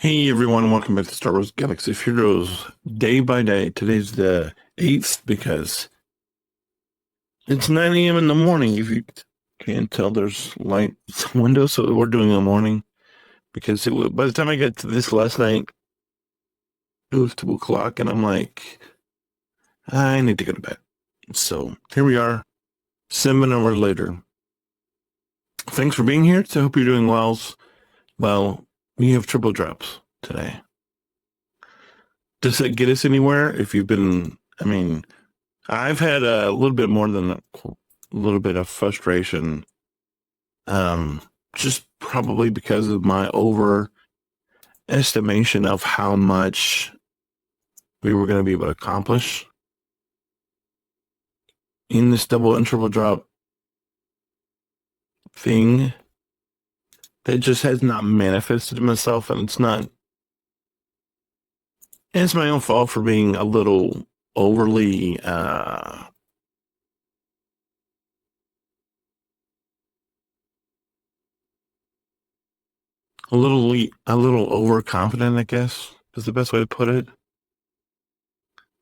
Hey everyone, welcome back to Star Wars Galaxy of Heroes day by day. Today's the 8th because it's 9 a.m. in the morning. If you can't tell, there's light windows, so we're doing the morning because by the time I got to this last night, it was 2 o'clock, and I'm like, I need to go to bed. So here we are, 7 hours later. Thanks for being here. So I hope you're doing well. Well, we have triple drops today. Does that get us anywhere? If you've been, I've had a little bit more than a little bit of frustration, just probably because of my overestimation of how much we were going to be able to accomplish in this double and triple drop thing that just has not manifested itself, and it's my own fault for being a little overly a little overconfident, I guess, is the best way to put it.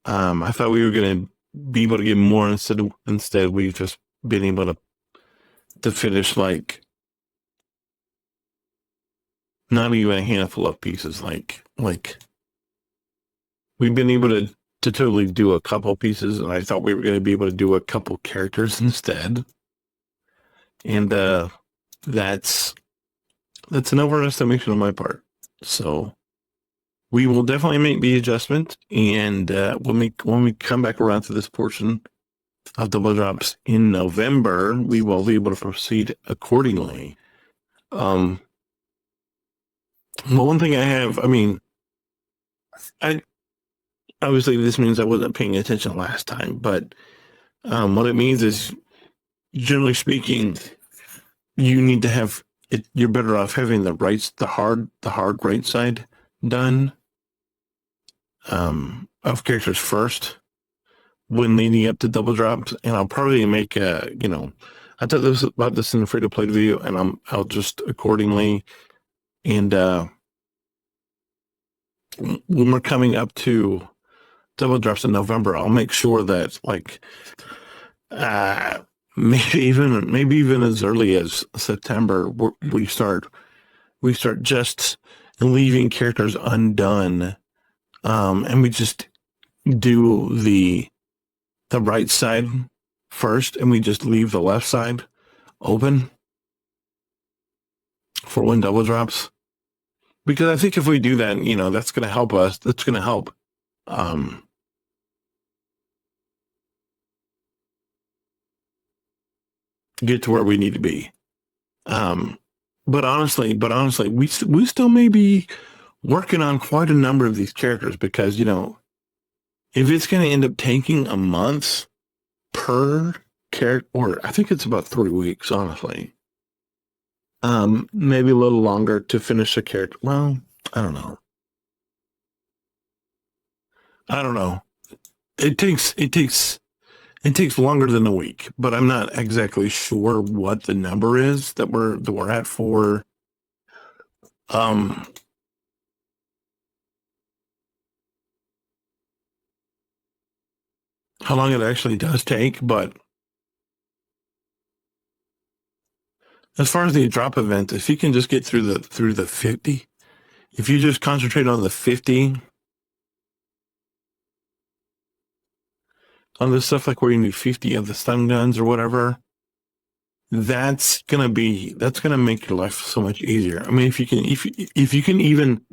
I thought we were going to be able to get more instead we've just been able to finish like not even a handful of pieces. Like we've been able to totally do a couple pieces, and I thought we were going to be able to do a couple characters instead. And that's an overestimation on my part. So we will definitely make the adjustment, and when we come back around to this portion of double drops in November, we will be able to proceed accordingly. Well, one thing I obviously this means I wasn't paying attention last time, but what it means is, generally speaking, you need to have it. You're better off having the hard right side done of characters first when leading up to double drops. And I'll probably make I thought about this in the free to play video, and I'll just accordingly. And when we're coming up to double drops in November, I'll make sure that maybe even as early as September, we start just leaving characters undone, and we just do the right side first, and we just leave the left side open for when double drops. Because I think if we do that, that's going to help us. That's going to help get to where we need to be. But honestly, we still may be working on quite a number of these characters, because if it's going to end up taking a month per character, or I think it's about 3 weeks, honestly. Maybe a little longer to finish a character. Well, I don't know. It takes longer than a week, but I'm not exactly sure what the number is that we're at for how long it actually does take. But as far as the drop event, if you can just get through the 50, if you just concentrate on the 50, on the stuff like where you need 50 of the stun guns or whatever, that's gonna make your life so much easier. I mean, if you can even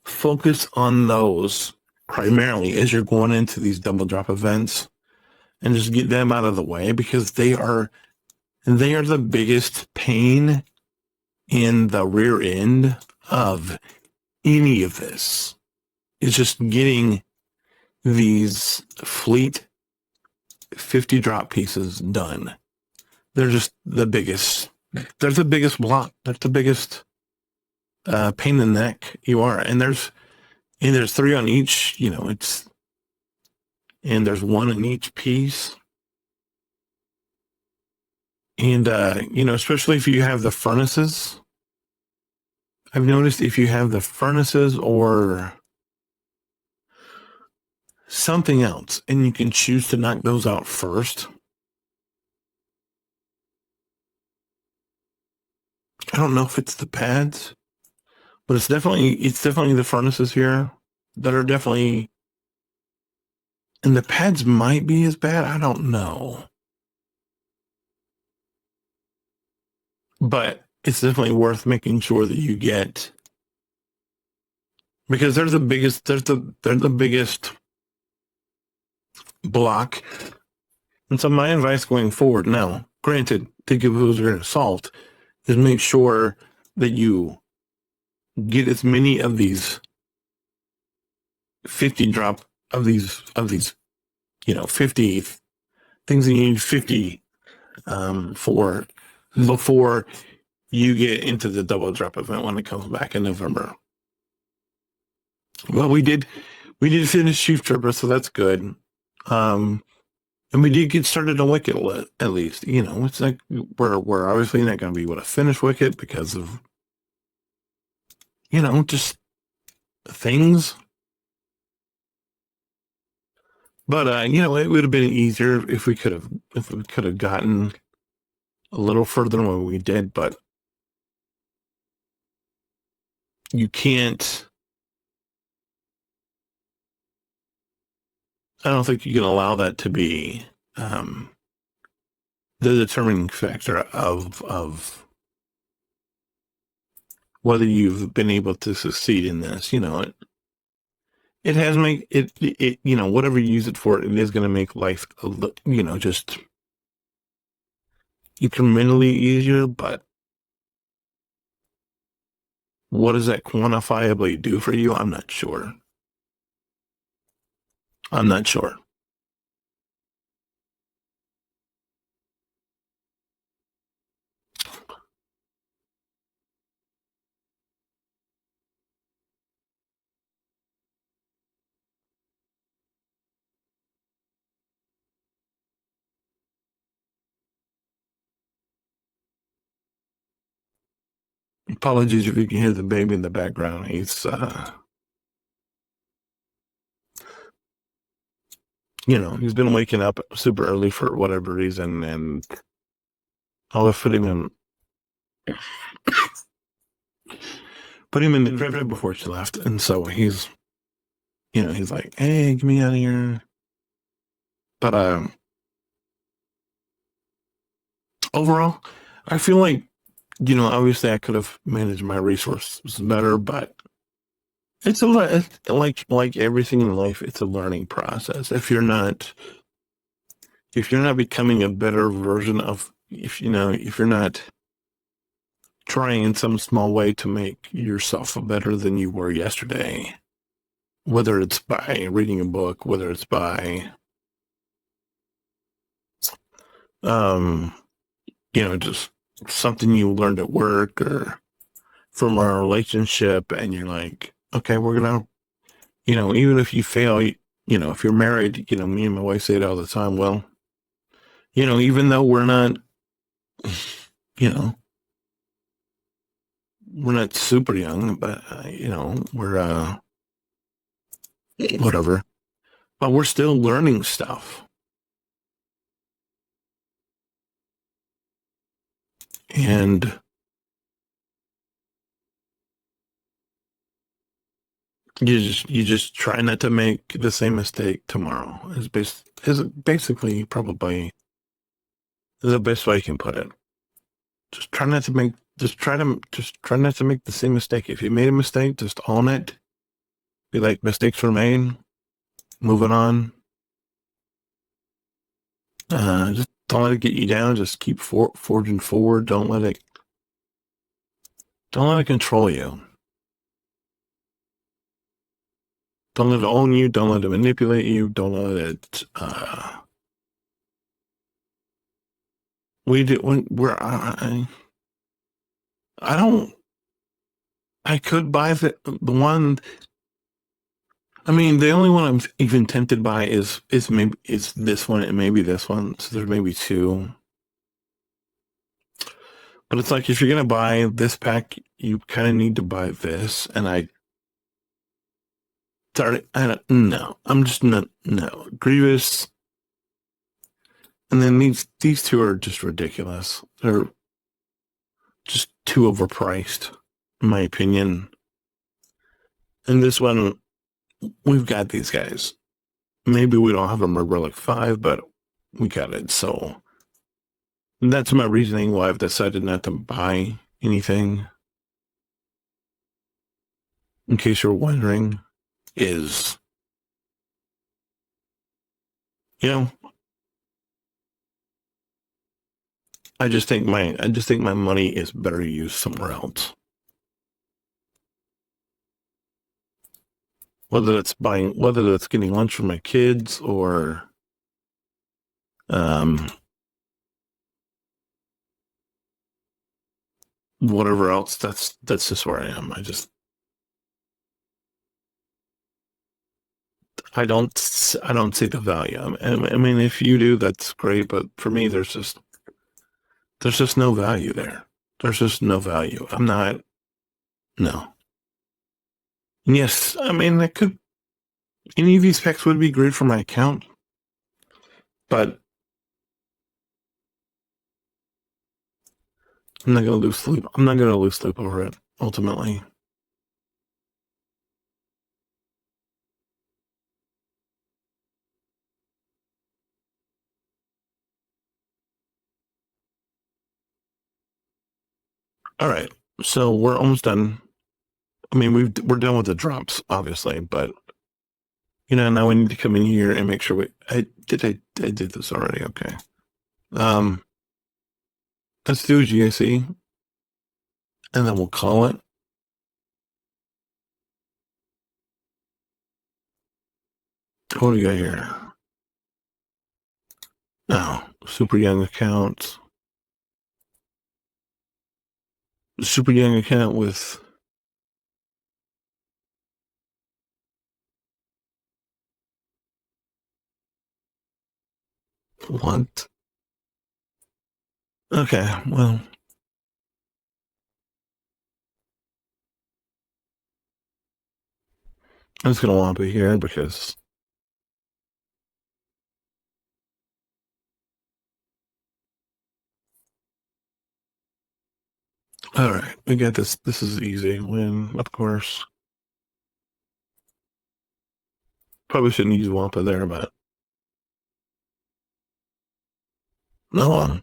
focus on those primarily as you're going into these double drop events, and just get them out of the way, because they are the biggest pain in the rear end of any of this. It's just getting these fleet 50 drop pieces done. They're just the biggest. They're the biggest block. That's the biggest pain in the neck you are. And there's 3 on each. And there's 1 in each piece. And especially if you have the furnaces, I've noticed if you have the furnaces or something else, and you can choose to knock those out first. I don't know if it's the pads, but it's definitely the furnaces here that are definitely, and the pads might be as bad. I don't know, but it's definitely worth making sure that you get, because they're the biggest block. And so my advice going forward now, granted, think of those are salt, is make sure that you get as many of these 50 drop of these 50 things that you need 50 for before you get into the double drop event when it comes back in November. Well, we did finish Chief Trooper, so that's good. And we did get started on Wicket at least. It's like we're obviously not going to be able to finish Wicket because of just things. But it would have been easier if we could have gotten a little further than what we did. But you can't. I don't think you can allow that to be the determining factor of whether you've been able to succeed in this. It has make it whatever you use it for, it is going to make life just incrementally easier. But what does that quantifiably do for you? I'm not sure. Apologies if you can hear the baby in the background. He's been waking up super early for whatever reason, and I was put him in the crib before she left, and so he's like, "Hey, get me out of here." But overall, I feel like obviously I could have managed my resources better, but it's like everything in life, it's a learning process. If you're not becoming a better version of, if you're not trying in some small way to make yourself better than you were yesterday, whether it's by reading a book, whether it's by just something you learned at work or from our relationship, and you're like, okay, we're gonna, even if you fail, if you're married, me and my wife say it all the time. Well, even though we're not, we're not super young, but we're whatever, but we're still learning stuff, and you just try not to make the same mistake tomorrow. Is basically probably the best way you can put it. Just try not to make the same mistake. If you made a mistake, just own it. Be like, mistakes were made. Moving on. Just don't let it get you down. Just keep forging forward. Don't let it control you. Don't let it own you. Don't let it manipulate you. Don't let it. We do when we're. I don't. I could buy the one. I mean, the only one I'm even tempted by is maybe it's this one and maybe this one. So there's maybe two. But it's like if you're gonna buy this pack, you kind of need to buy this. And I started. I don't. No, I'm just not. No, Grievous. And then these two are just ridiculous. They're just too overpriced, in my opinion. And this one, we've got these guys. Maybe we don't have a Relic 5, but we got it. So that's my reasoning why I've decided not to buy anything. In case you're wondering, is, you know, I just think my money is better used somewhere else. Whether that's getting lunch for my kids or um whatever else, that's just where I am. I don't see the value. I mean, if you do, that's great, but for me, there's just no value there. There's just no value. I'm not. No. Yes, I mean, that could any of these packs would be great for my account, but I'm not gonna lose sleep. I'm not gonna lose sleep over it. Ultimately, all right. So we're almost done. I mean, we're done with the drops, obviously, but now we need to come in here and make sure I did this already. Okay. Um, let's do GAC, and then we'll call it. What do we got here? Oh, super young account. Super young account with what? Okay, well, I'm just gonna want to be here because. All right, we got this. This is easy win, of course. Probably shouldn't use Wampa there, but no.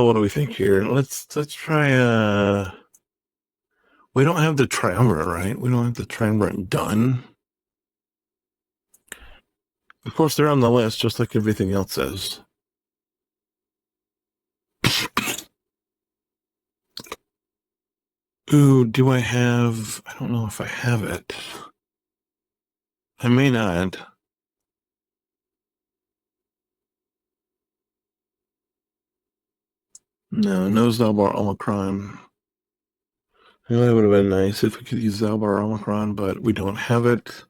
What do we think here? Let's try. We don't have the triumvirate, right? We don't have the triumvirate done. Of course, they're on the list, just like everything else is. Ooh, do I have? I don't know if I have it. I may not. No, no Zalbar Omicron. I know it would have been nice if we could use Zalbar Omicron, but we don't have it.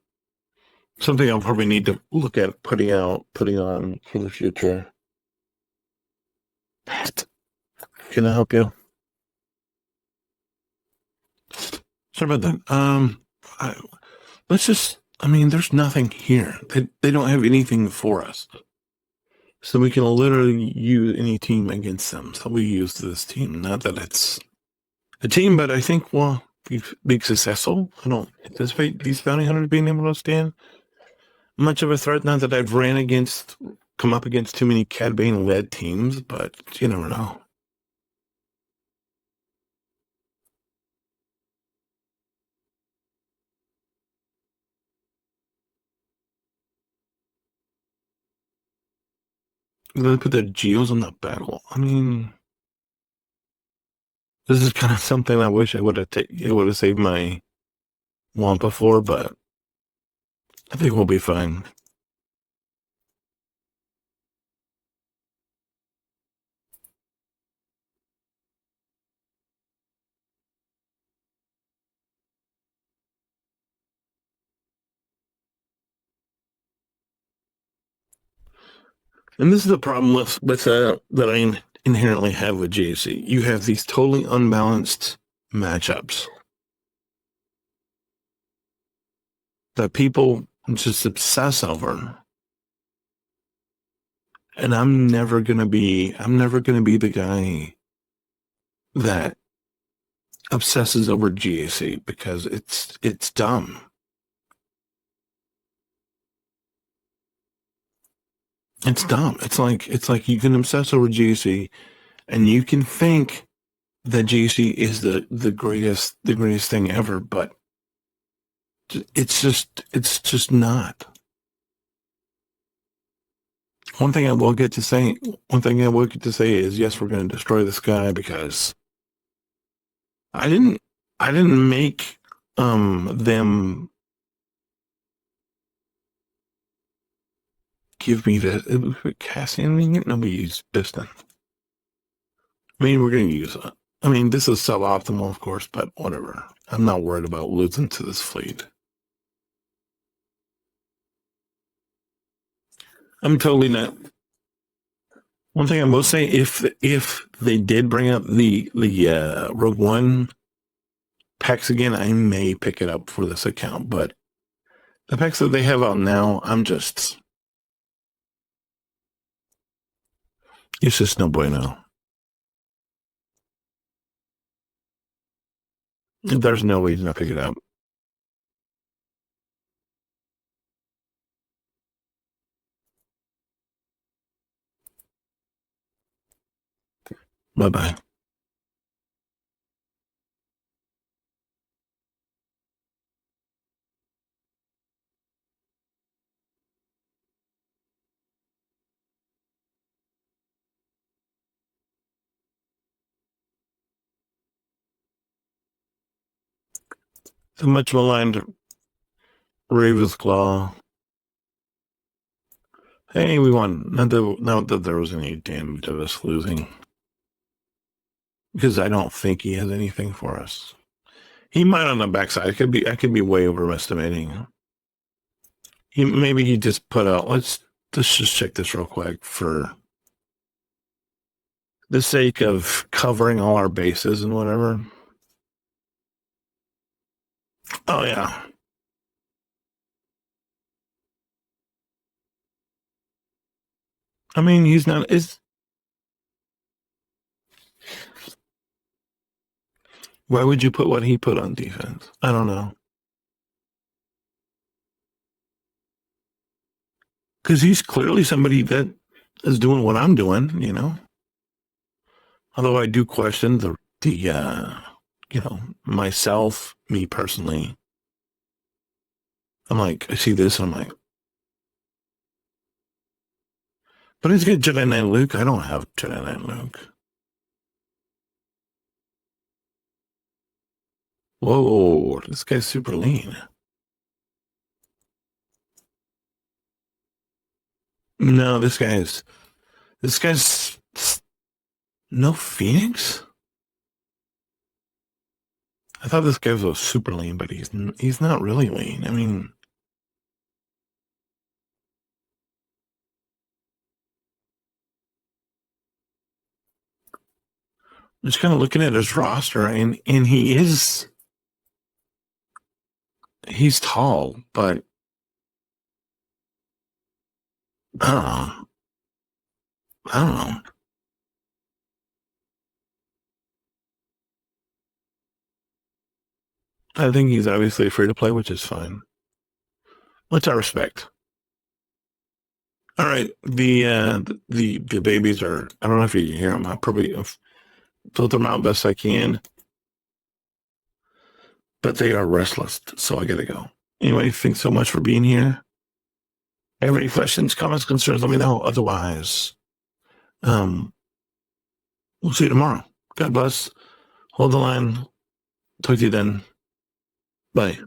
Something I'll probably need to look at putting on for the future. Pat, can I help you? Sorry about that. I, let's just. I mean, there's nothing here. They don't have anything for us, so we can literally use any team against them. So we use this team. Not that it's a team, but I think we've been successful. I don't anticipate these bounty hunters being able to stand much of a threat. Not that I've come up against too many Cad Bane led teams, but you never know. They put the Geos on the battle. I mean, this is kind of something I wish I would have saved my Wampa for, but I think we'll be fine. And this is the problem with that I inherently have with GAC. You have these totally unbalanced matchups that people just obsess over. And I'm never gonna be the guy that obsesses over GAC because it's dumb. It's dumb. It's like you can obsess over GAC and you can think that GAC is the greatest thing ever, but it's just not. One thing I will get to say is yes, we're going to destroy this guy because I didn't make them give me the Cassian. Nobody used Piston. I mean, we're going to use it. I mean, this is suboptimal, of course, but whatever. I'm not worried about losing to this fleet. I'm totally not. One thing I will say, if they did bring up the Rogue One packs again, I may pick it up for this account. But the packs that they have out now, it's just no bueno. There's no reason to pick it up. Bye bye. So much maligned Raven's Claw. Hey, we won. Not that there was any damage of us losing. Because I don't think he has anything for us. He might on the backside. I could be way overestimating. Maybe he just put out. Let's just check this real quick for the sake of covering all our bases and whatever. Oh yeah. I mean, he's not. Why would you put what he put on defense? I don't know. Because he's clearly somebody that is doing what I'm doing, you know. Although I do question the myself, me personally. I'm like, I see this, and I'm like, but he's got Jedi Knight Luke. I don't have Jedi Knight Luke. Whoa, this guy's super lean. No, this guy's no Phoenix. I thought this guy was super lean, but he's not really lean. I mean, just kind of looking at his roster, and he's tall, but I don't know. I don't know. I think he's obviously free to play, which is fine. Which I respect. All right, the babies are. I don't know if you can hear them. I probably filter them out best I can, but they are restless, so I gotta go. Anyway, thanks so much for being here. Have any questions, comments, concerns? Let me know. Otherwise, we'll see you tomorrow. God bless. Hold the line. Talk to you then. Bye.